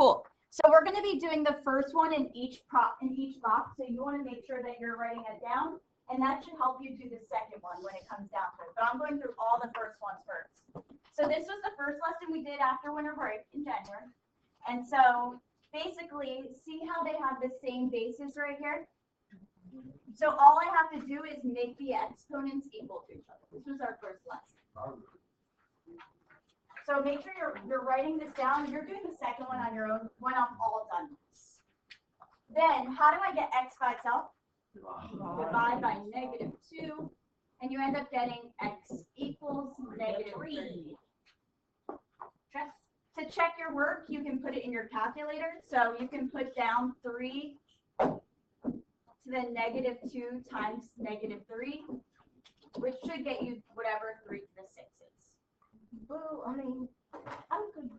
Cool. So we're going to be doing the first one in each box. So you want to make sure that you're writing it down, and that should help you do the second one when it comes down to it. But I'm going through all the first ones first. So this was the first lesson we did after winter break in January. And so basically, see how they have the same basis right here? So all I have to do is make the exponents equal to each other. This was our first lesson. So make sure you're writing this down. You're doing the second one on your own when I'm all done. Then how do I get x by itself? Divide by -2, and you end up getting x equals -3. To check your work, you can put it in your calculator. So you can put down 3 to the -2 times -3, which should get you whatever 3 to the 6 is. Oh, I mean, I'm good.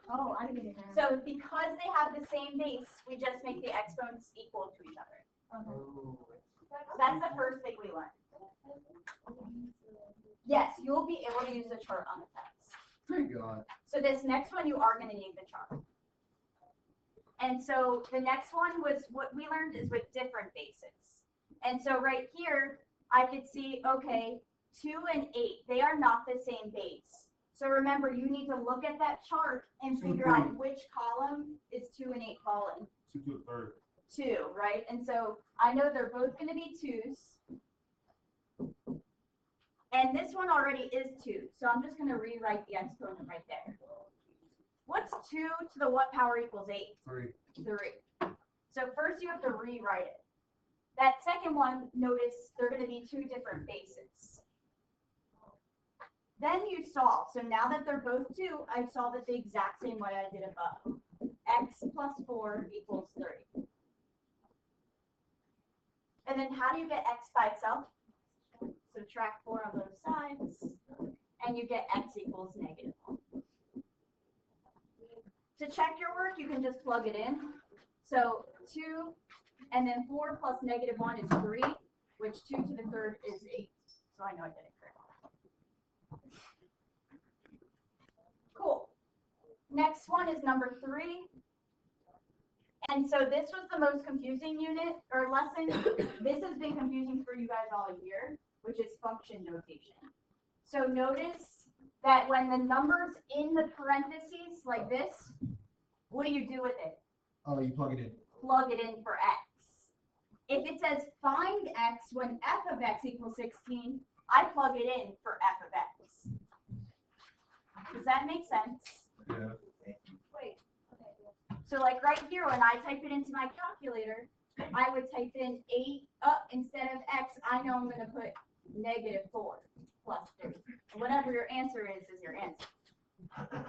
Oh, I didn't get it. So because they have the same base, we just make the exponents equal to each other. That's the first thing we learned. Yes, you'll be able to use the chart on the test. Thank God. So this next one, you are going to need the chart. And so the next one was what we learned is with different bases. And so right here, I could see, okay, 2 and 8, they are not the same base. So remember, you need to look at that chart and figure out which column is 2 and 8 falling. 2 to the third. 2, right? And so I know they're both going to be 2s. And this one already is 2. So I'm just going to rewrite the exponent right there. What's 2 to the what power equals 8? 3. 3. So first you have to rewrite it. That second one, notice they're going to be 2 different bases. Then you solve. So now that they're both 2, I solve it the exact same way I did above. X plus 4 equals 3. And then how do you get x by itself? Subtract 4 on both sides, and you get x equals -1. To check your work, you can just plug it in. So 2 and then 4 plus -1 is 3, which 2 to the third is 8. So I know I did it correctly. Cool. Next one is number 3. And so this was the most confusing unit or lesson. This has been confusing for you guys all year, which is function notation. So notice that when the number's in the parentheses like this, what do you do with it? Oh, you plug it in. Plug it in for x. If it says find x when f of x equals 16, I plug it in for f of x. Does that make sense? Yeah. Wait. So like right here, when I type it into my calculator, I would type in 8 instead of x. I know I'm going to put -4 plus 3. Whatever your answer is your answer.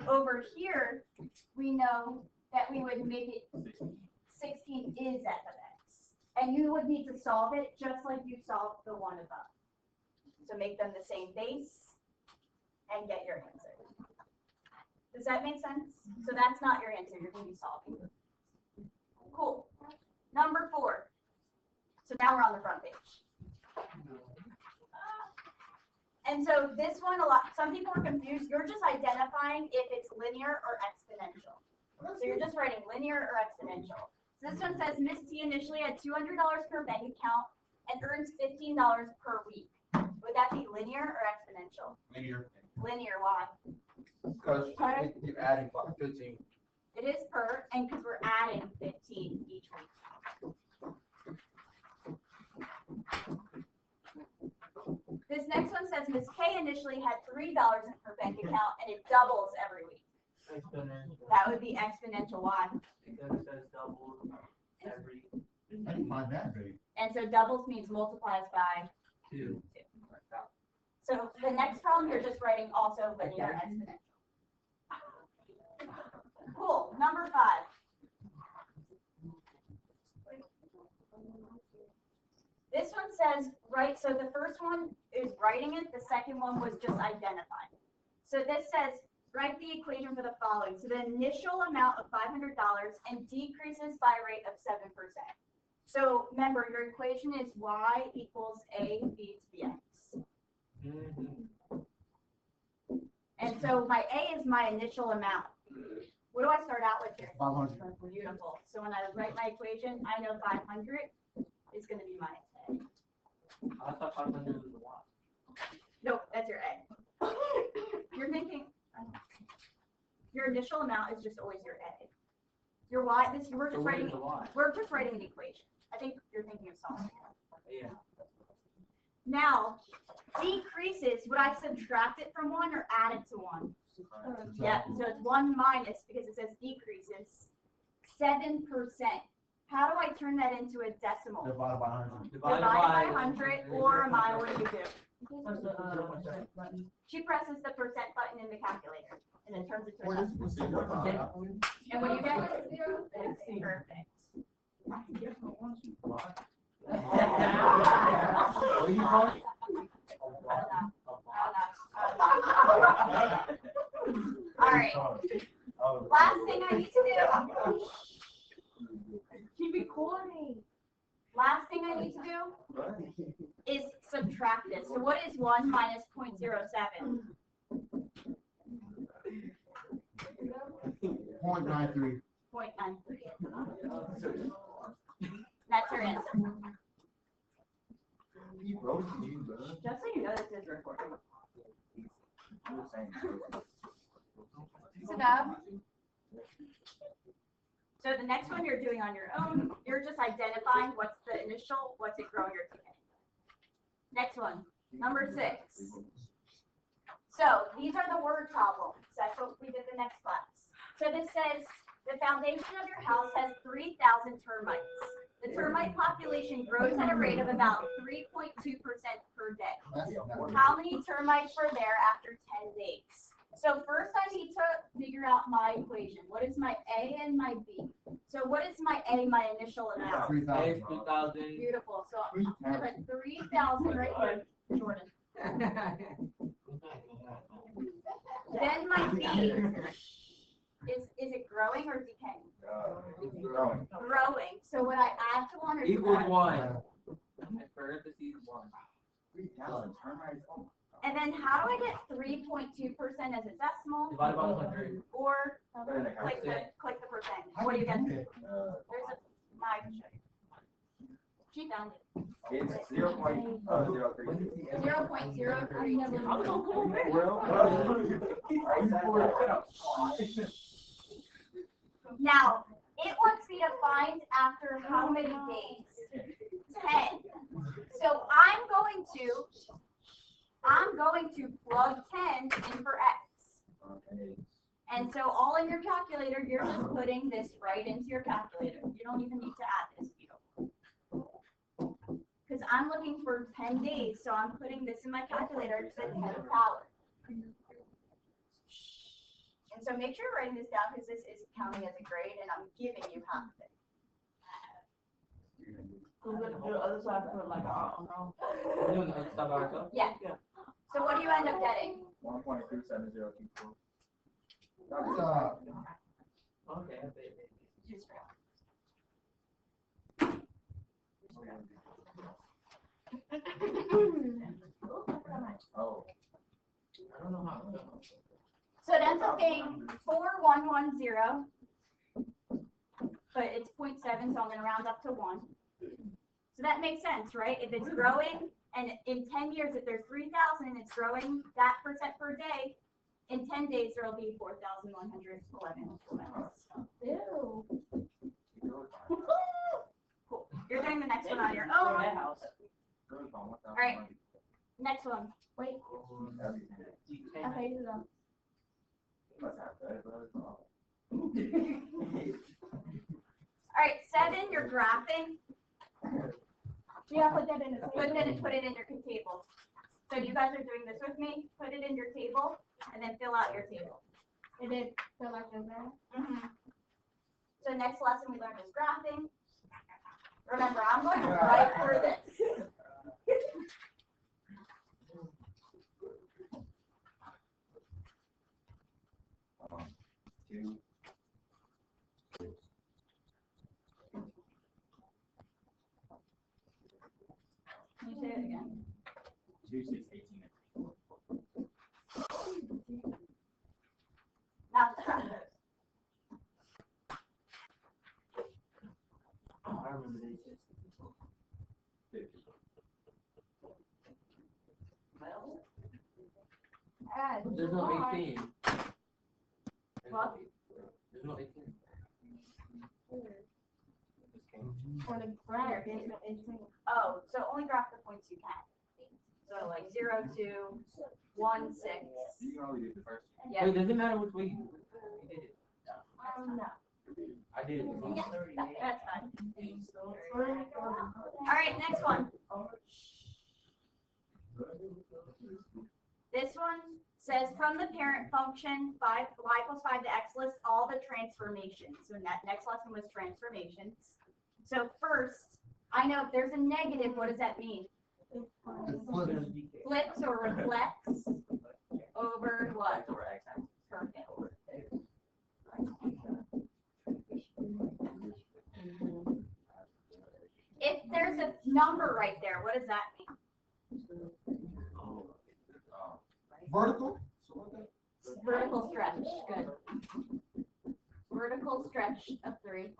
Over here, we know that we would make it 16 is f of x. And you would need to solve it just like you solved the one above. So make them the same base and get your answer. Does that make sense? So that's not your answer. You're going to be solving. Cool. Number 4. So now we're on the front page. And so this one, some people are confused. You're just identifying if it's linear or exponential. So you're just writing linear or exponential. So this one says Miss T initially had $200 per bank account and earns $15 per week. Would that be linear or exponential? Linear. Linear, why? Because you're adding 15. It is per, and because we're adding 15 each week. This next one says Miss K initially had $3 in her bank account, and it doubles every week. Exponential. That would be exponential. Why? Because it says double every I didn't find that big. And so doubles means multiplies by 2. 2. So the next problem, you're just writing also linear exponential. Cool. Number 5. This one says, right, so the first one is writing it. The second one was just identifying. So this says, write the equation for the following. So the initial amount of $500 and decreases by a rate of 7%. So remember, your equation is y equals a b to the x. And so my a is my initial amount. What do I start out with here? 500. Beautiful. So when I write my equation, I know 500 is gonna be my A. I thought 500 was a lot. Nope, that's your A. You're thinking, your initial amount is just always your A. Your Y, we're So just what writing, is a lot? we're just writing an equation. I think you're thinking of solving. Yeah. Now, decreases, would I subtract it from 1 or add it to 1? Yeah, so it's 1 minus, because it says decreases, 7%. How do I turn that into a decimal? Divided by 100. Divide by 100, or am I, what do you do? She presses the percent button in the calculator, and then turns it to a decimal. And what do you get? Perfect. All right, last thing I need to do. Keep recording. Last thing I need to do is subtract this. So what is 1 minus 0.07? 0.93. 0.93. That's your answer. Just so you know, this is recording. Sit up. So the next one you're doing on your own, you're just identifying what's the initial, what's it growing or decaying. Next one, number 6. So these are the word problems. That's what we did the next class. So this says the foundation of your house has 3,000 termites. The termite population grows at a rate of about 3.2% per day. How many termites were there after 10 days? So first I need to figure out my equation. What is my A and my B? So what is my A, my initial amount? 3,000. 2,000. Beautiful. So I'm gonna put 3,000 right here, Jordan. Then my B, is it growing or decaying? Growing. So when I add to 1 or Equals subtract? 1. Parentheses 1. And then how do I get 3.2% as a decimal? Divided by 100. Or click the percent. What do you get? There's a, I can show you. She found it. It's 0.03. 0.033. Now, it wants me to find after how many days? 10. So I'm going to plug 10 in for X. And so all in your calculator, you're just putting this right into your calculator. You don't even need to add this. Because I'm looking for 10 days, so I'm putting this in my calculator to the 10th power. And so make sure you're writing this down because this is counting as a grade and I'm giving you half of it. We're gonna do the other side for like, I don't know. Doing the other stuff ourselves? Yeah. So what do you end up getting? 1.27024. Okay. Oh. I don't know how. So it ends up being 4110, but it's 0.7, so I'm going to round up to 1. So that makes sense, right? If it's growing, and in 10 years, if there's 3,000 and it's growing that percent per day, in 10 days, there will be 4,111. Ew. Cool. You're doing the next one on your own. All right, next one. Wait, okay, you know. All right, 7, you're graphing. Yeah, put that in the. Put it in your table. So you guys are doing this with me. Put it in your table, and then fill out your table. And then fill out the graph. So next lesson we learned is graphing. Remember, I'm going to write for this. Can you say it again? 2, 6, 18. Now subtract. remember this. Well, There's no 18. What? There's no 18. For the graph, it's oh, so only graph the points you can. So like 0, 2, 1, 6. You can only do the first. Yeah. Wait, does it matter which way you did it? no. I did it. wrong. Yeah, that's fine. All right, next one. This one says from the parent function, y + 5 to x, list all the transformations. So that next lesson was transformations. So first, I know if there's a negative, what does that mean? It flips. Flips or reflects over what? Over X axis. Perfect. If there's a number right there, what does that mean? Vertical? Vertical stretch, good. Vertical stretch of 3.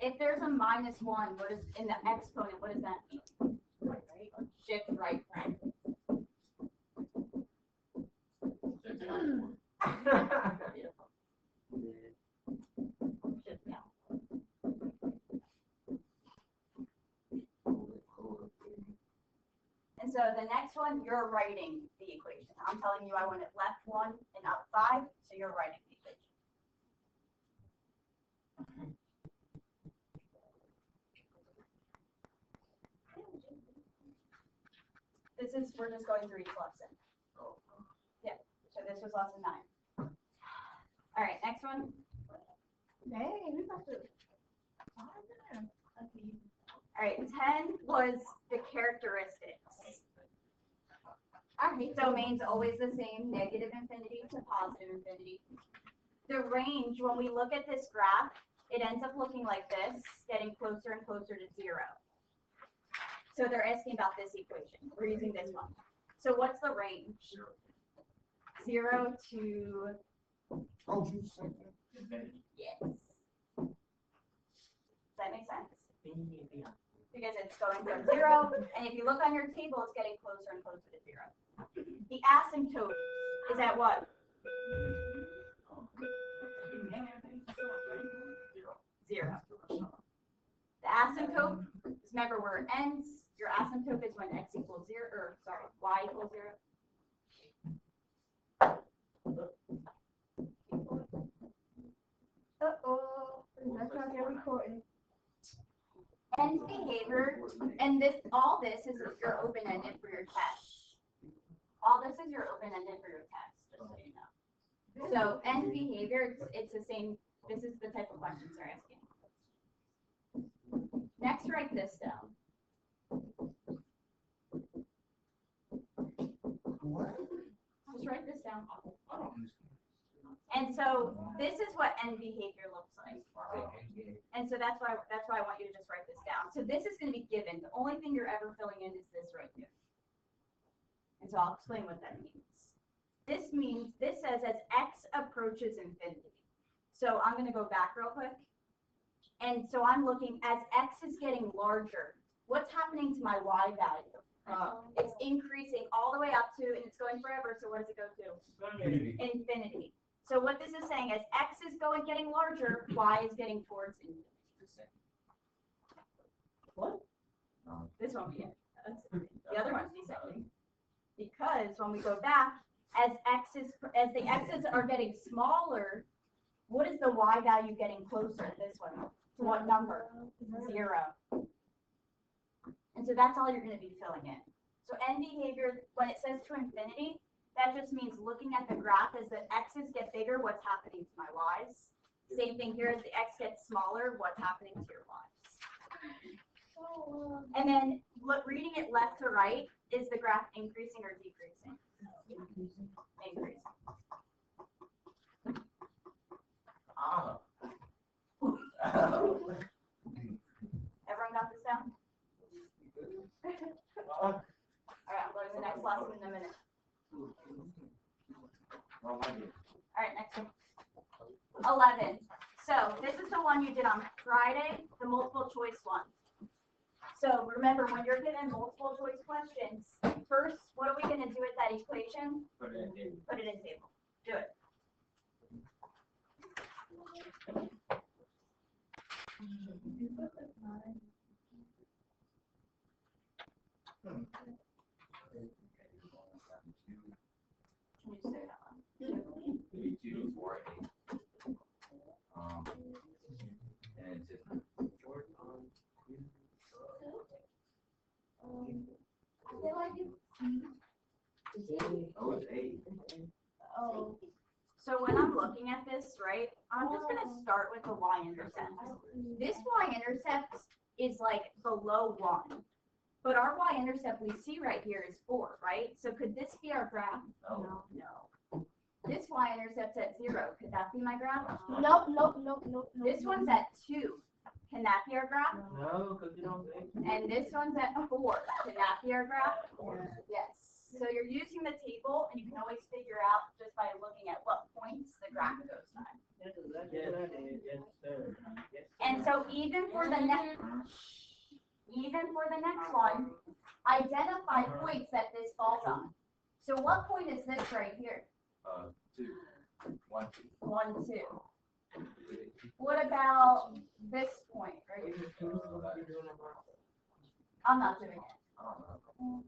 If there's a -1, what is in the exponent? What does that mean? Shift right. Beautiful. Shift down. And so the next one, you're writing the equation. I'm telling you I want it left 1 and up 5, so you're writing the equation. This is, we're just going through each lesson. Yeah, so this was lesson 9. All right, next one. Dang, we got to. All right, 10 was the characteristics. I hate Domain's always the same, negative infinity to positive infinity. The range, when we look at this graph, it ends up looking like this, getting closer and closer to 0. So they're asking about this equation. We're using this one. So what's the range? 0 to, Oh, you said that. yes. Does that make sense? Because it's going from 0, and if you look on your table, it's getting closer and closer to 0. The asymptote is at what? 0. The asymptote is, remember where it ends. Your asymptote is when x equals 0, or sorry, y equals 0. Uh-oh. That's not get recording. End behavior, and this, all this is your open-ended for your test. All this is your open-ended for your test, just so you know. So end behavior, it's the same, this is the type of questions they're asking. Next, write this down. What? Just write this down. And so this is what end behavior looks like. And so that's why I want you to just write this down. So this is going to be given. The only thing you're ever filling in is this right here. And so I'll explain what that means. This means, this says as x approaches infinity. So I'm going to go back real quick. And so I'm looking as x is getting larger. What's happening to my y value? It's increasing all the way up to, and it's going forever. So what does it go to? Infinity. Infinity. So what this is saying is x is getting larger, y is getting towards infinity. What? This won't be it. The other one's descending. Because when we go back, as the x's are getting smaller, what is the y value getting closer? This one. To what number? 0. And so that's all you're going to be filling in. So end behavior, when it says to infinity, that just means looking at the graph as the x's get bigger, what's happening to my y's. Same thing here, as the x gets smaller, what's happening to your y's. And then reading it left to right, is the graph increasing or decreasing? Increasing. Everyone got this down? All right, I'm going to the next lesson in a minute. All right, next one. 11. So this is the one you did on Friday, the multiple choice one. So remember, when you're given multiple choice questions, first, what are we going to do with that equation? Put it in there. Put it in table. Do it. Can you say that one? 32, 4, 8. And it's just, I feel like oh, it's 8. oh. So when I'm looking at this, right, I'm just going to start with the y-intercept. This y-intercept is like below 1. But our y-intercept we see right here is 4, right? So could this be our graph? No. No. This y-intercept's at 0. Could that be my graph? Nope, nope, nope, nope. This one's at 2. Can that be our graph? No, because you don't think. And this one's at 4. Can that be our graph? Yes. So you're using the table, and you can always figure out just by looking at what points the graph goes by. Yes, sir. Yes, And so even for the next one, identify points that this falls on. So what point is this right here? 2. 1, 2. 1, 2. What about this point right here? I'm not doing it. I don't know.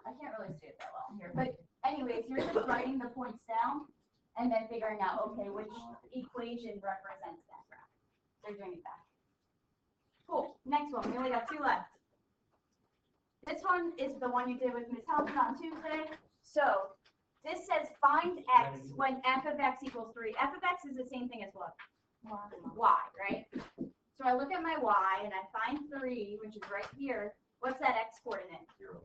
I can't really see it that well here. But anyways, you're just writing the points down and then figuring out, okay, which equation represents that graph. So you're doing it back. Cool. Next one. We only got 2 left. This one is the one you did with Ms. Thompson on Tuesday. So this says find x when f of x equals 3. F of x is the same thing as what? Y, right? So I look at my y and I find 3, which is right here. What's that x coordinate? 0.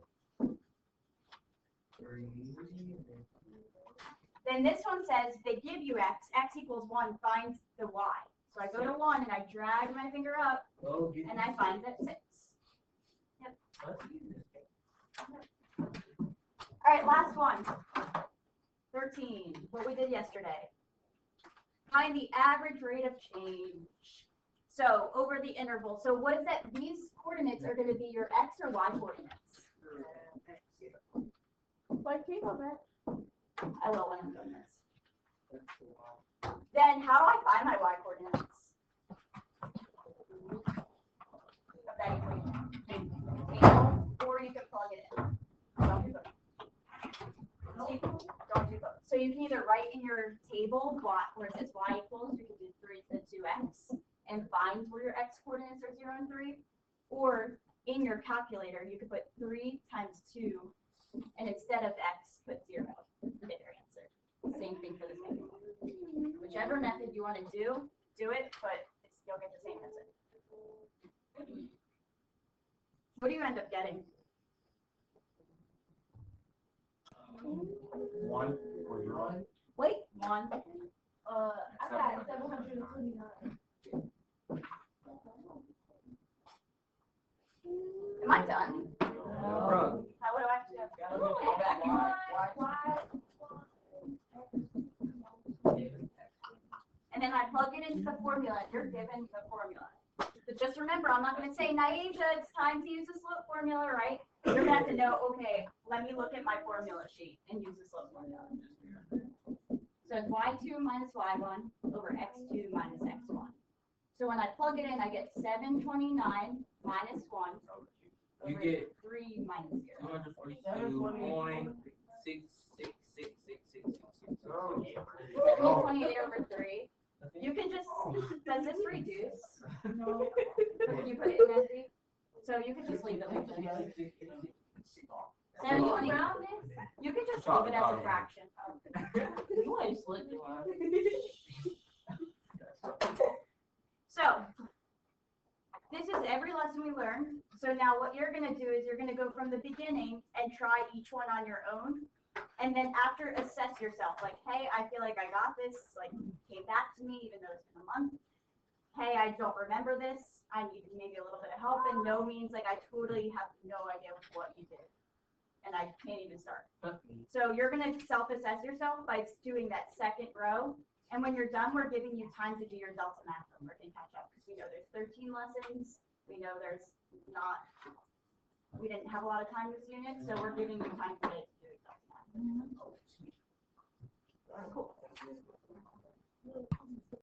Then this one says they give you x equals 1, find the y. So I go to 1 and I drag my finger up Oh, and I find that 6. All right, last one. 13, what we did yesterday. Find the average rate of change. So over the interval. So what is that? These coordinates are going to be your x or y coordinates. Like table, man. I will when I'm doing this. Then how do I find my y coordinates? Of that equation. Table, or you can plug it in. Don't do both. Don't do both. So you can either write in your table where it says y equals, you can do 3 to 2x and find where your x coordinates are 0 and 3, or in your calculator you could put 3 times 2, and instead of x, put 0. Get your answer. Same thing for this thing. Whichever method you want to do it, but you'll get the same answer. What do you end up getting? 1 for your line. Wait, 1. I got 729. Am I done? Bro. How would I have to go back and then I plug it into the formula. You're given the formula. But just remember, I'm not going to say, Naija, it's time to use the slope formula, right? You're going to have to know, okay, let me look at my formula sheet and use the slope formula. So it's y2 minus y1 over x2 minus x1. So when I plug it in, I get 729 minus 1 You over get 3 minus 0. 242.6666666. 728 over 3. You can just, does this reduce? No. You put it in empty? So you could just leave it like this. 728. You could just leave it as a fraction. So, this is every lesson we learned. So now what you're going to do is you're going to go from the beginning and try each one on your own. And then after, assess yourself. Like, hey, I feel like I got this. Like, came back to me even though it's been a month. Hey, I don't remember this. I need maybe a little bit of help. And no means like I totally have no idea what you did. And I can't even start. So you're going to self-assess yourself by doing that second row. And when you're done, we're giving you time to do your delta math homework and catch up, because we know there's 13 lessons, we know there's not, we didn't have a lot of time this unit, so we're giving you time today to do your delta math. Cool.